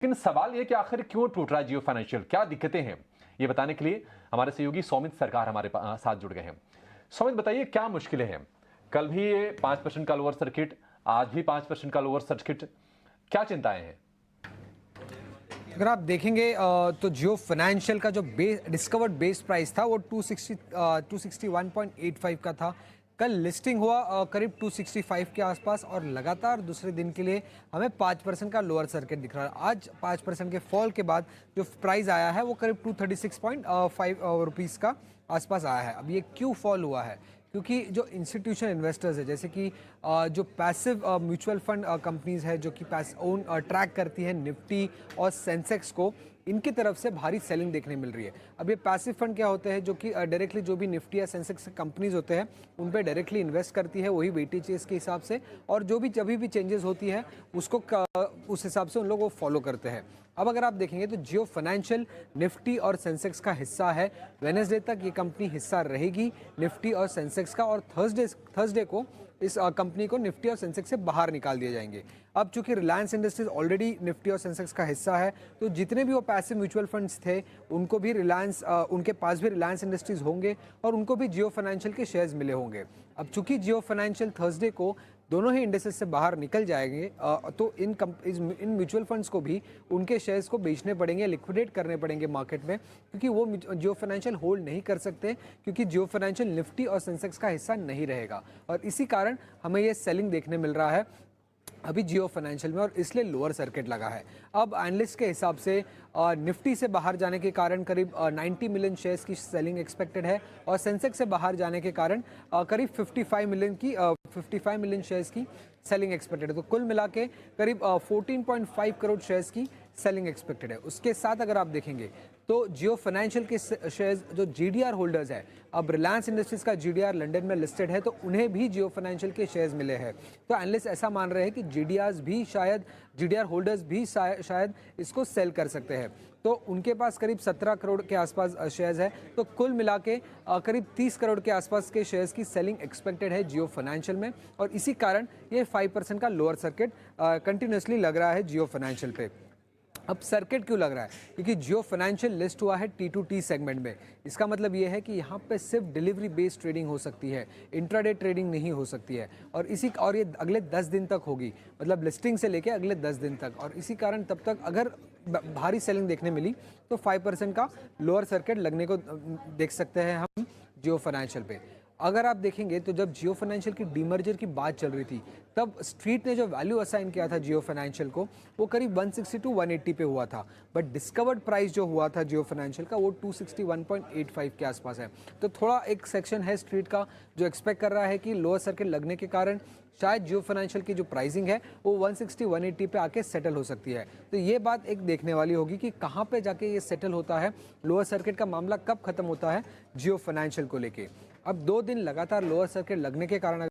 लेकिन सवाल ये कि आखिर क्यों टूट रहा है जियो फाइनेंशियल, क्या दिक्कतें हैं? ये बताने के लिए हमारे सहयोगी सौमित सरकार हमारे साथ जुड़ गए हैं। सौमित, बताइए क्या मुश्किलें हैं? कल भी ये 5% का लोअर सर्किट, आज भी 5% का लोअर सर्किट, क्या चिंताएं हैं? अगर आप देखेंगे तो जियो फाइनेंशियल का जो डिस्कवर्ड बेस प्राइस था वो 261.85 का था। कल लिस्टिंग हुआ करीब 265 के आसपास और लगातार दूसरे दिन के लिए हमें 5% का लोअर सर्किट दिख रहा है। आज 5% के फॉल के बाद जो प्राइस आया है वो करीब 236.5 रुपीज़ का आसपास आया है। अब ये क्यों फॉल हुआ है? क्योंकि जो इंस्टीट्यूशनल इन्वेस्टर्स है, जैसे कि जो पैसिव म्यूचुअल फंड कंपनीज है जो कि ओन ट्रैक करती है निफ्टी और सेंसेक्स को, इनकी तरफ से भारी सेलिंग देखने मिल रही है। अब ये पैसिव फंड क्या होते हैं? जो कि डायरेक्टली जो भी निफ्टी या सेंसेक्स कंपनीज होते हैं उन पे डायरेक्टली इन्वेस्ट करती है, वही वेटेजेस के हिसाब से, और जो भी जब भी चेंजेस होती है उसको उस हिसाब से उन लोग वो फॉलो करते हैं। अब अगर आप देखेंगे तो जियो फाइनेंशियल निफ्टी और सेंसेक्स का हिस्सा है। वेडनेसडे तक ये कंपनी हिस्सा रहेगी निफ्टी और सेंसेक्स का, और थर्सडे को इस कंपनी को निफ्टी और सेंसेक्स से बाहर निकाल दिए जाएंगे। अब चूंकि रिलायंस इंडस्ट्रीज ऑलरेडी निफ्टी और सेंसेक्स का हिस्सा है, तो जितने भी वो पैसिव म्यूचुअल फंड्स थे उनको भी उनके पास भी रिलायंस इंडस्ट्रीज होंगे और उनको भी जियो फाइनेंशियल के शेयर्स मिले होंगे। अब चूंकि जियो फाइनेंशियल थर्सडे को दोनों ही इंडेसेस से बाहर निकल जाएंगे, तो इन म्यूचुअल फंड्स को भी उनके शेयर्स को बेचने पड़ेंगे, लिक्विडेट करने पड़ेंगे मार्केट में, क्योंकि वो जियो फाइनेंशियल होल्ड नहीं कर सकते, क्योंकि जियो फाइनेंशियल निफ्टी और सेंसेक्स का हिस्सा नहीं रहेगा। और इसी कारण हमें ये सेलिंग देखने मिल रहा है अभी जियो फाइनेंशियल में, और इसलिए लोअर सर्किट लगा है। अब एनालिस्ट के हिसाब से निफ्टी से बाहर जाने के कारण करीब 90 मिलियन शेयर्स की सेलिंग एक्सपेक्टेड है, और सेंसेक्स से बाहर जाने के कारण करीब 55 मिलियन शेयर्स की सेलिंग एक्सपेक्टेड है। तो कुल मिला के करीब 14.5 करोड़ शेयर्स की सेलिंग एक्सपेक्टेड है। उसके साथ अगर आप देखेंगे तो जियो फाइनेंशियल के शेयर्स जो जीडीआर होल्डर्स है, अब रिलायंस इंडस्ट्रीज का जीडीआर लंदन में लिस्टेड है, तो उन्हें भी जियो फाइनेंशियल के शेयर्स मिले हैं। तो एनालिस्ट ऐसा मान रहे हैं कि जीडीआर होल्डर्स भी शायद इसको सेल कर सकते हैं। तो उनके पास करीब 17 करोड़ के आसपास शेयर्स है। तो कुल मिला के करीब 30 करोड़ के आसपास के शेयर्स की सेलिंग एक्सपेक्टेड है जियो फाइनेंशियल में, और इसी कारण ये 5% का लोअर सर्किट कंटिन्यूसली लग रहा है जियो फाइनेंशियल पे। अब सर्किट क्यों लग रहा है? क्योंकि जियो फाइनेंशियल लिस्ट हुआ है T2T सेगमेंट में। इसका मतलब ये है कि यहाँ पे सिर्फ डिलीवरी बेस्ड ट्रेडिंग हो सकती है, इंट्राडे ट्रेडिंग नहीं हो सकती है, और ये अगले 10 दिन तक होगी, मतलब लिस्टिंग से लेके अगले 10 दिन तक। और इसी कारण तब तक अगर भारी सेलिंग देखने मिली तो 5% का लोअर सर्किट लगने को देख सकते हैं हम जियो फाइनेंशियल पे। अगर आप देखेंगे तो जब जियो फाइनेंशियल की डीमर्जर की बात चल रही थी, तब स्ट्रीट ने जो वैल्यू असाइन किया था जियो फाइनेंशियल को, वो करीब 160 टू 180 पे हुआ था। बट डिस्कवर्ड प्राइस जो हुआ था जियो फाइनेंशियल का वो 261.85 के आसपास है। तो थोड़ा एक सेक्शन है स्ट्रीट का जो एक्सपेक्ट कर रहा है कि लोअर सर्किट लगने के कारण शायद जियो फाइनेंशियल की जो प्राइसिंग है वो 160-180 पे आके सेटल हो सकती है। तो ये बात एक देखने वाली होगी कि कहाँ पे जाके ये सेटल होता है, लोअर सर्किट का मामला कब खत्म होता है जियो फाइनेंशियल को लेके। अब 2 दिन लगातार लोअर सर्किट लगने के कारण